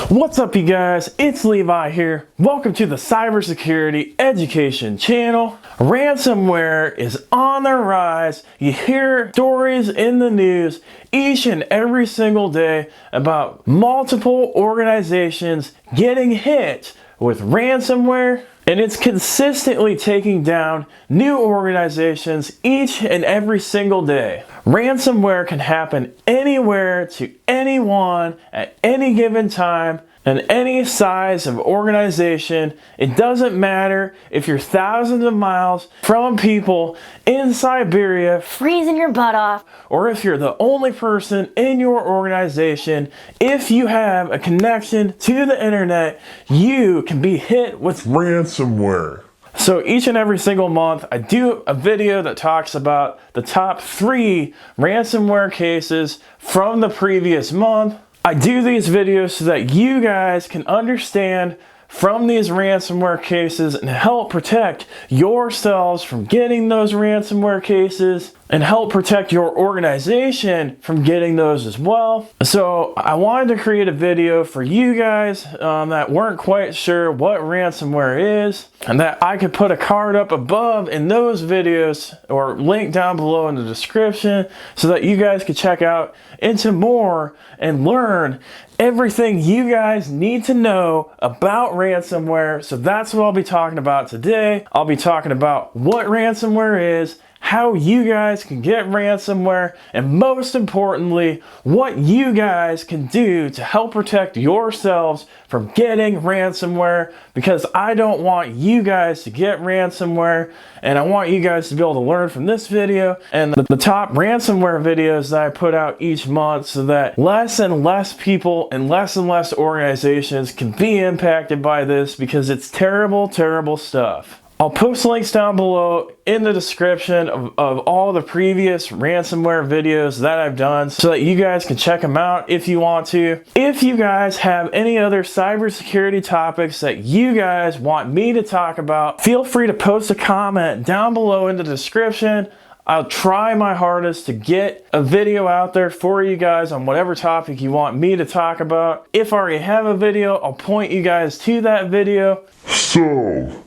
What's up, you guys? It's Levi here. Welcome to the Cybersecurity Education channel. Ransomware is on the rise. You hear stories in the news each and every single day about multiple organizations getting hit with ransomware, and it's consistently taking down new organizations each and every single day. Ransomware can happen anywhere to anyone at any given time and any size of organization. It doesn't matter if you're thousands of miles from people in Siberia freezing your butt off, or if you're the only person in your organization. If you have a connection to the internet, you can be hit with ransomware. So each and every single month, I do a video that talks about the top 3 ransomware cases from the previous month. I do these videos so that you guys can understand from these ransomware cases and help protect yourselves from getting those ransomware cases and help protect your organization from getting those as well. So I wanted to create a video for you guys that weren't quite sure what ransomware is, and that I could put a card up above in those videos or link down below in the description so that you guys could check out into more and learn everything you guys need to know about ransomware. So that's what I'll be talking about today. I'll be talking about what ransomware is, how you guys can get ransomware, and most importantly, what you guys can do to help protect yourselves from getting ransomware, because I don't want you guys to get ransomware, and I want you guys to be able to learn from this video and the top ransomware videos that I put out each month, so that less and less people and less organizations can be impacted by this, because it's terrible, terrible stuff. I'll post links down below in the description of all the previous ransomware videos that I've done so that you guys can check them out if you want to. If you guys have any other cybersecurity topics that you guys want me to talk about, feel free to post a comment down below in the description. I'll try my hardest to get a video out there for you guys on whatever topic you want me to talk about. If I already have a video, I'll point you guys to that video. So,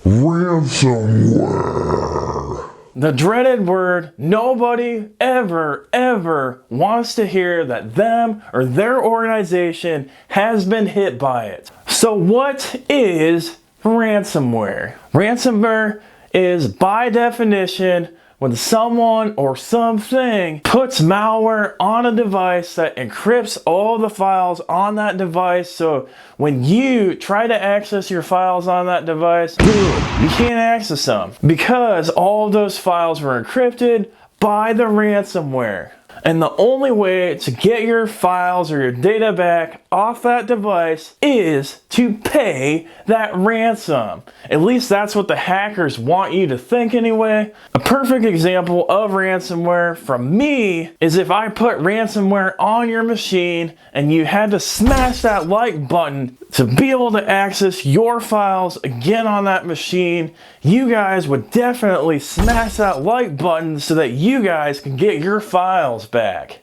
ransomware. The dreaded word. Nobody ever wants to hear that them or their organization has been hit by it. So what is ransomware? Ransomware is, by definition, when someone or something puts malware on a device that encrypts all the files on that device, so when you try to access your files on that device, boom, you can't access them because all of those files were encrypted by the ransomware. And the only way to get your files or your data back off that device is to pay that ransom. At least that's what the hackers want you to think anyway. A perfect example of ransomware from me is if I put ransomware on your machine and you had to smash that like button to be able to access your files again on that machine, you guys would definitely smash that like button so that you guys can get your files back.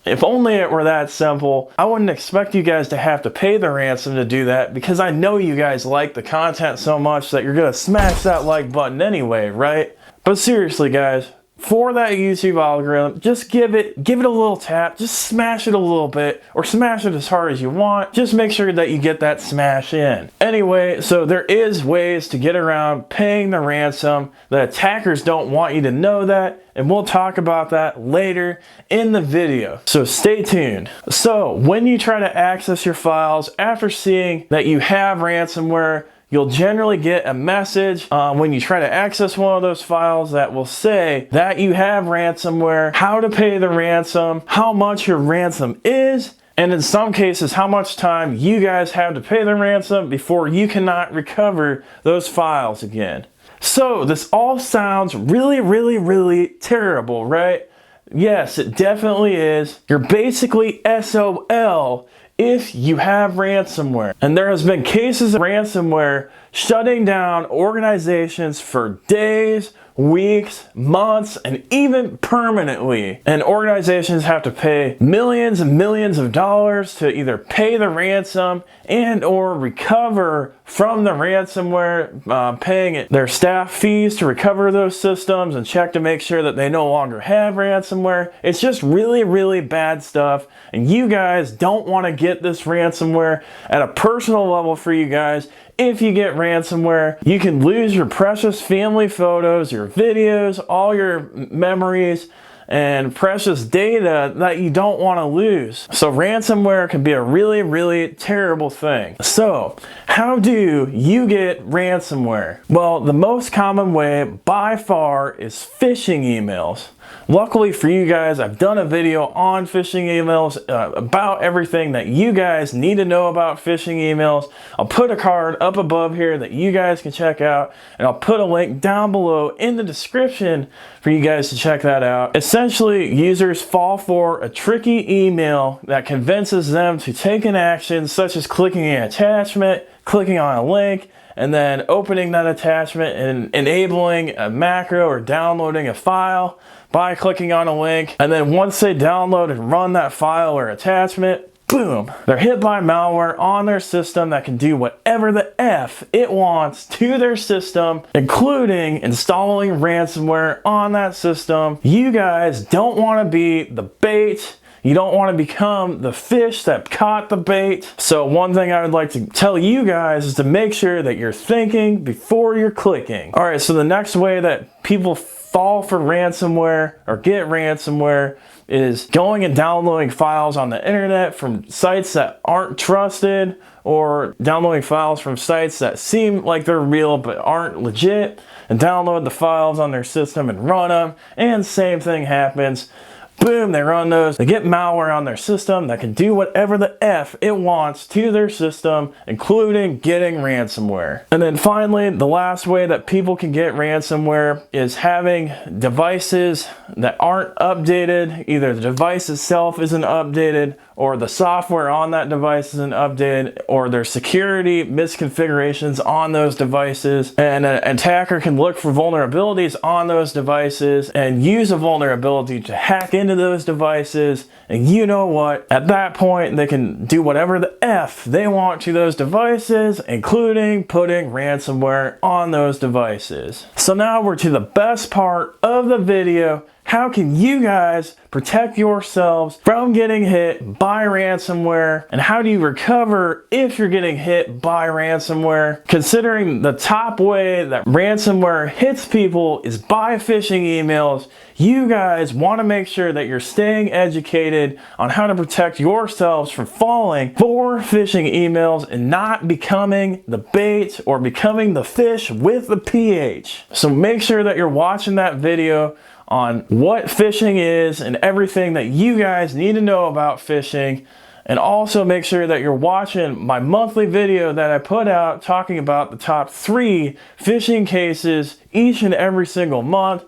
If only it were that simple. I wouldn't expect you guys to have to pay the ransom to do that, because I know you guys like the content so much that you're gonna smash that like button anyway, right? But seriously, guys, for that YouTube algorithm, just give it a little tap, just smash it a little bit, or smash it as hard as you want. Just make sure that you get that smash in. Anyway, so there is ways to get around paying the ransom. The attackers don't want you to know that, and we'll talk about that later in the video. So stay tuned. So when you try to access your files after seeing that you have ransomware, you'll generally get a message when you try to access one of those files that will say that you have ransomware, how to pay the ransom, how much your ransom is, and in some cases, how much time you guys have to pay the ransom before you cannot recover those files again. So this all sounds really terrible, right? Yes, it definitely is. You're basically SOL if you have ransomware. And there has been cases of ransomware shutting down organizations for days, weeks, months, and even permanently. And organizations have to pay millions and millions of dollars to either pay the ransom and or recover from the ransomware, paying their staff fees to recover those systems and check to make sure that they no longer have ransomware. It's just really, really bad stuff. And you guys don't want to get this ransomware. At a personal level for you guys, if you get ransomware, you can lose your precious family photos, your videos, all your memories, and precious data that you don't want to lose. So ransomware can be a really, really terrible thing. So how do you get ransomware? Well, the most common way by far is phishing emails. Luckily for you guys, I've done a video on phishing emails, about everything that you guys need to know about phishing emails. I'll put a card up above here that you guys can check out, and I'll put a link down below in the description for you guys to check that out. Essentially, users fall for a tricky email that convinces them to take an action such as clicking an attachment, clicking on a link, and then opening that attachment and enabling a macro or downloading a file by clicking on a link. And then once they download and run that file or attachment, boom, they're hit by malware on their system that can do whatever the F it wants to their system, including installing ransomware on that system. You guys don't want to be the bait. You don't want to become the fish that caught the bait. So one thing I would like to tell you guys is to make sure that you're thinking before you're clicking. All right, so the next way that people fall for ransomware or get ransomware is going and downloading files on the internet from sites that aren't trusted, or downloading files from sites that seem like they're real but aren't legit, and download the files on their system and run them, and same thing happens. Boom, they run those. They get malware on their system that can do whatever the F it wants to their system, including getting ransomware. And then finally, the last way that people can get ransomware is having devices that aren't updated. Either the device itself isn't updated, or the software on that device isn't updated, or there's security misconfigurations on those devices. And an attacker can look for vulnerabilities on those devices and use a vulnerability to hack into those devices. And you know what? At that point, they can do whatever the F they want to those devices, including putting ransomware on those devices. So now we're to the best part of the video. How can you guys protect yourselves from getting hit by ransomware? And how do you recover if you're getting hit by ransomware? Considering the top way that ransomware hits people is by phishing emails, you guys want to make sure that you're staying educated on how to protect yourselves from falling for phishing emails and not becoming the bait or becoming the fish with the PH. So make sure that you're watching that video on what phishing is and everything that you guys need to know about phishing. And also make sure that you're watching my monthly video that I put out talking about the top 3 phishing cases each and every single month.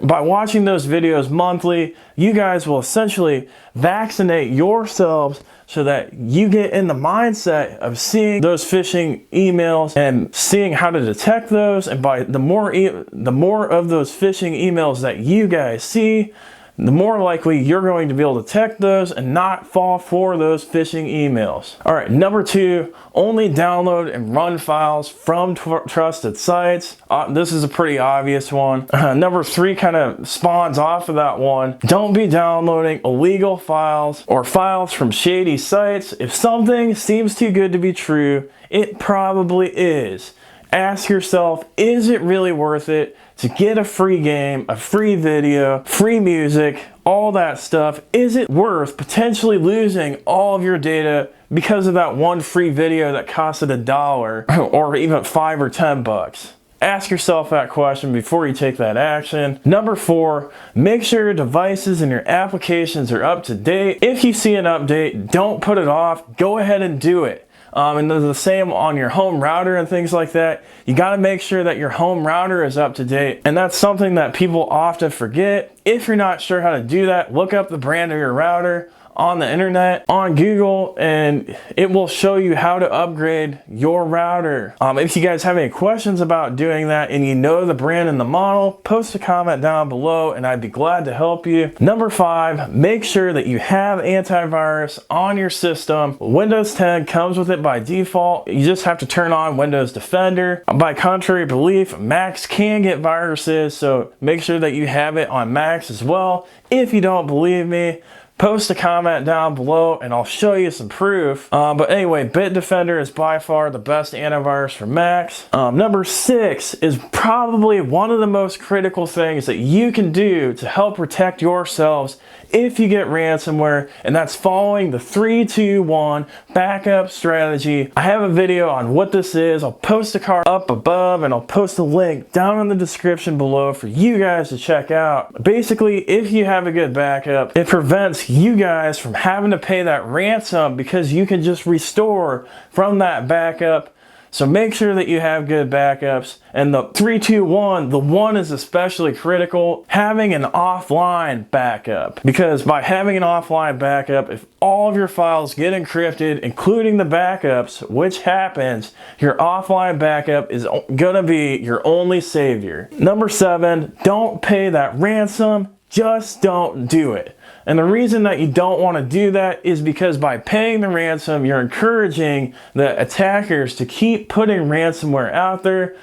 By watching those videos monthly, you guys will essentially vaccinate yourselves so that you get in the mindset of seeing those phishing emails and seeing how to detect those. And by the more of those phishing emails that you guys see, the more likely you're going to be able to detect those and not fall for those phishing emails. All right, number 2, only download and run files from trusted sites. This is a pretty obvious one. Number 3 kind of spawns off of that one. Don't be downloading illegal files or files from shady sites. If something seems too good to be true, it probably is. Ask yourself, is it really worth it to get a free game, a free video, free music, all that stuff? Is it worth potentially losing all of your data because of that one free video that costed $1 or even $5 or $10? Ask yourself that question before you take that action. Number 4, make sure your devices and your applications are up to date. If you see an update, don't put it off. Go ahead and do it. And the same on your home router and things like that. You got to make sure that your home router is up to date. And that's something that people often forget. If you're not sure how to do that, look up the brand of your router on the internet, on Google, and it will show you how to upgrade your router. If you guys have any questions about doing that and you know the brand and the model, post a comment down below and I'd be glad to help you. Number 5, make sure that you have antivirus on your system. Windows 10 comes with it by default. You just have to turn on Windows Defender. By contrary belief, Macs can get viruses, so make sure that you have it on Macs as well. If you don't believe me, post a comment down below and I'll show you some proof. But anyway, Bitdefender is by far the best antivirus for Macs. Number 6 is probably one of the most critical things that you can do to help protect yourselves if you get ransomware, and that's following the 3-2-1 backup strategy. I have a video on what this is. I'll post a card up above and I'll post a link down in the description below for you guys to check out. Basically, if you have a good backup, it prevents you guys from having to pay that ransom because you can just restore from that backup. So make sure that you have good backups. And the 3-2-1, the 1 is especially critical, having an offline backup. Because by having an offline backup, if all of your files get encrypted, including the backups, which happens, your offline backup is gonna be your only savior. Number 7, don't pay that ransom. Just don't do it. And the reason that you don't want to do that is because by paying the ransom, you're encouraging the attackers to keep putting ransomware out there.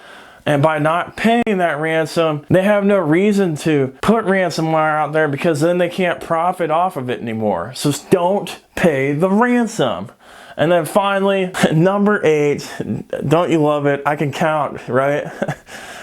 And by not paying that ransom, they have no reason to put ransomware out there because then they can't profit off of it anymore. So don't pay the ransom. And then finally, number 8, don't you love it? I can count, right?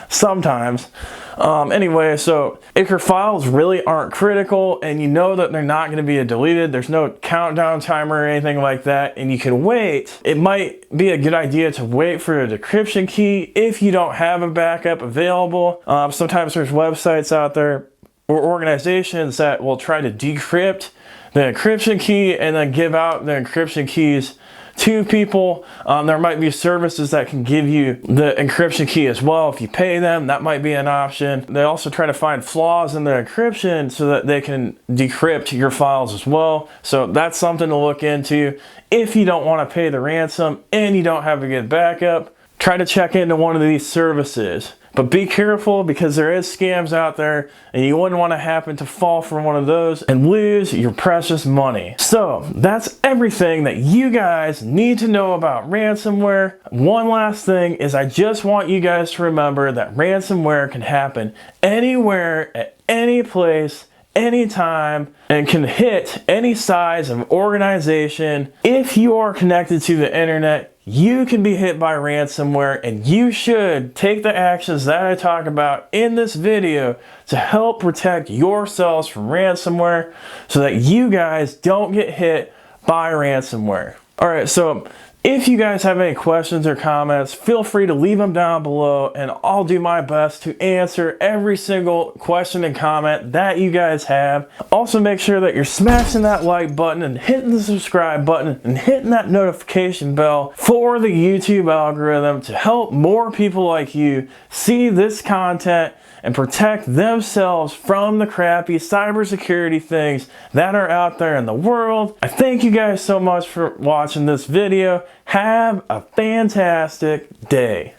Sometimes. Anyway, so if your files really aren't critical and you know that they're not going to be deleted, there's no countdown timer or anything like that, and you can wait, it might be a good idea to wait for a decryption key if you don't have a backup available. Sometimes there's websites out there or organizations that will try to decrypt the encryption key and then give out the encryption keys to people. There might be services that can give you the encryption key as well. If you pay them, that might be an option. They also try to find flaws in the encryption so that they can decrypt your files as well. So that's something to look into. If you don't want to pay the ransom and you don't have a good backup, try to check into one of these services. But be careful because there is scams out there and you wouldn't want to happen to fall for one of those and lose your precious money. So that's everything that you guys need to know about ransomware. One last thing is I just want you guys to remember that ransomware can happen anywhere, at any place, anytime, and can hit any size of organization. If you are connected to the internet, you can be hit by ransomware, and you should take the actions that I talk about in this video to help protect yourselves from ransomware so that you guys don't get hit by ransomware. Alright, so if you guys have any questions or comments, feel free to leave them down below and I'll do my best to answer every single question and comment that you guys have. Also make sure that you're smashing that like button and hitting the subscribe button and hitting that notification bell for the YouTube algorithm to help more people like you see this content and protect themselves from the crappy cybersecurity things that are out there in the world. I thank you guys so much for watching this video. Have a fantastic day.